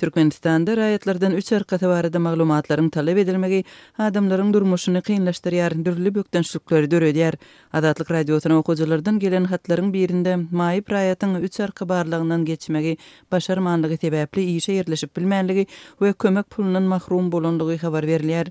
Türkmenistanda raýatlardan 3 arkaty barada maglumatlaryň talap edilmegi adamlaryň durmuşyny kynlaşdyrýar, dürli bökdençlikleri döredýär. Adatlyk radiosyna okuwçylardan gelen hatlaryň birinde maýyp raýatyň 3 arka barlygyndan geçmegi başarmanlygy sebäpli işe ýerleşip bilmänligi we kömek pulundan mahrum bolanlygy habar berilýär.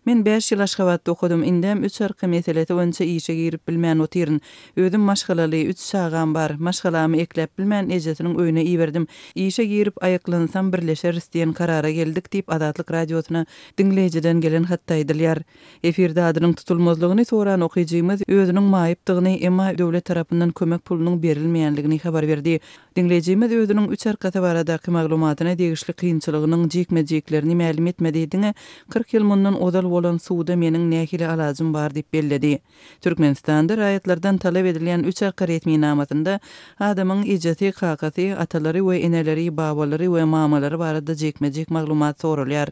Men 5 ýyl Aşgabatda okudum, indem 3 arka meselesi boýunça işe girip bilmän otyryň. Özüm maşgalaly 3 sagam bar, maşgalamy eklep bilmän ejesiniň öýüne iýerdim. İşe girip aýaklansam birleşer diýen karara geldik diýip Adatlyk radiosyna dinleýijiden gelen hatda aýdylýar. Efirde adynyň tutulmazlygyny soran okyjymyz özüniň maýypdygyny emma döwlet tarapyndan kömek pulunyň berilmeýänligini habar berdi. Dinleýijimiz özüniň 3 arkaty baradaky maglumatyna degişli kynçylygynyň jekmejeklerini ma'lum etmediğine 40 ýyl mundan odal bolan suwda meniň nähili alajym bar diýip belledi. Türkmenistanda raýatlardan talap edilen 3 arka resmi namatynda adamyň ijeti, kakasy, atalary we eneleri, babalary we mamalary barada jekmejek maglumat sorulýar.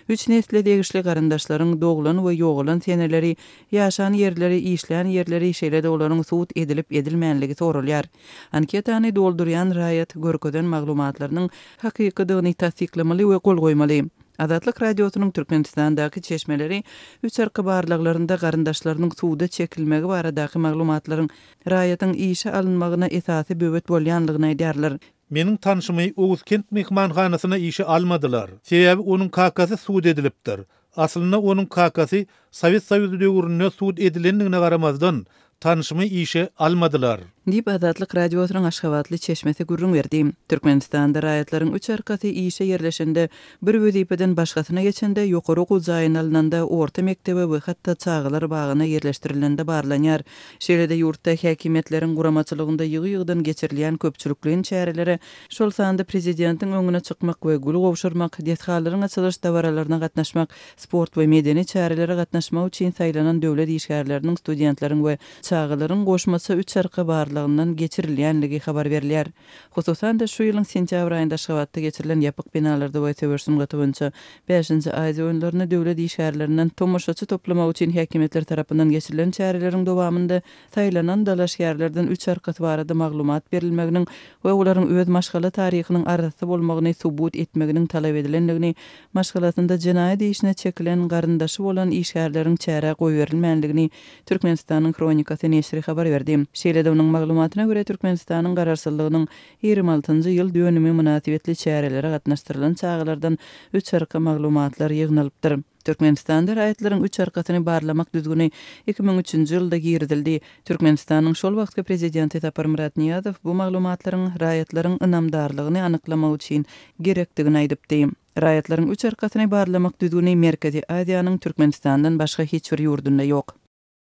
3 nesle degişli garandaşlaryň doglan we ýogulan seneleri, ýaşan ýerleri, işlän ýerleri şeýle-de olaryň suwut edilip edilmänligi sorulýar. Anketany doldurýan raýat görkezden maglumatlarynyň hakykydygyny tasdiklamaly we gol goýmaly. Adatlyk radiosynyň Türkmenistandaky çeşmeleri 3 arka barlyklarynda garandaşlarynyň suwda çekilmegi baradaky maglumatlaryň raýatyň işe alynmagyna esasy böwet bolýanlygyny aýdýarlar. Meniň tanışymy Owuskent mehmanhanasyna işe almadylar. Sebäbi onuň kakasy suwd edilipdir. Aslynda onuň kakasy Sowet Soýuzy döwründe suwd edilendigine garamazdan tanışymy işe almadylar. Dip Adatlyk radiosynyň Aşgabatly çeşmesi gurrun berdi. Türkmenistanda raýatlaryň 3 arkaty işe ýerleşende bir wezipeden başgasyna geçende ýokary okuw jaýyna alynanda orta mektebe we hatda çağlar bagyna ýerleşdirilende barlanýar. Şeýle-de ýurtda häkimetleriň guramaçylygynda ýygy-ýygydan geçirilýän köpçülikliň çäreleri şol sanda prezidentiň öňüne çykmak we gül gowşurmak, diýetgalaryň açylyş dawaralaryna gatnaşmak, sport we medeni çärelere gatnaşmak üçin saýlanan döwlet işgärleriniň studentleriň we çağlaryň goşmasy 3 arka barlygyndan geçirilýänligi habar berilýär. Hususan da şu ýylyň sentýabr aýynda Aşgabatda geçirilen ýapyk binalarda we töwersün gatywynça 5-nji Aýdýa oýunlaryna döwlet işgärlerinden tomoşaçy toplamak üçin häkimetler tarapyndan geçirilen çäreleriň dowamında saýlanan dalaşgärlerden 3 arkaty barada maglumat berilmeginiň we olaryň öz maşgala taryhynyň arasy bolmagyny subut etmeginiň talap edilendigini, maşgalatynda jenaýat işine çekilen garyndaşy bolan işgärleriň çäre goýberilmänligini Türkmenistanyň kronikasy neşri habar berdi. Şeýle-de onuň maglumatyna görä Türkmenistanyň gararsızlygynyň 26-njy ýyl dönümi münasibetli çärelere gatnaşdyrylan çağlardan 3 arka maglumatlar ýygnalypdyr. Türkmenistanda raýatlaryň 3 arkatyny barlamak düzgüni 2003-nji ýylda girdildi. Türkmenistanyň şol wagtky prezidenti Tapar Murat Niýazow bu maglumatlaryň raýatlaryň ynamdarlygyny anyklamak üçin gerekdigini aýdypdy. Raýatlaryň 3 arkatyny barlamak düzgüni Merkezi Aziýanyň Türkmenistandan başga hiç bir ýurdunda ýok.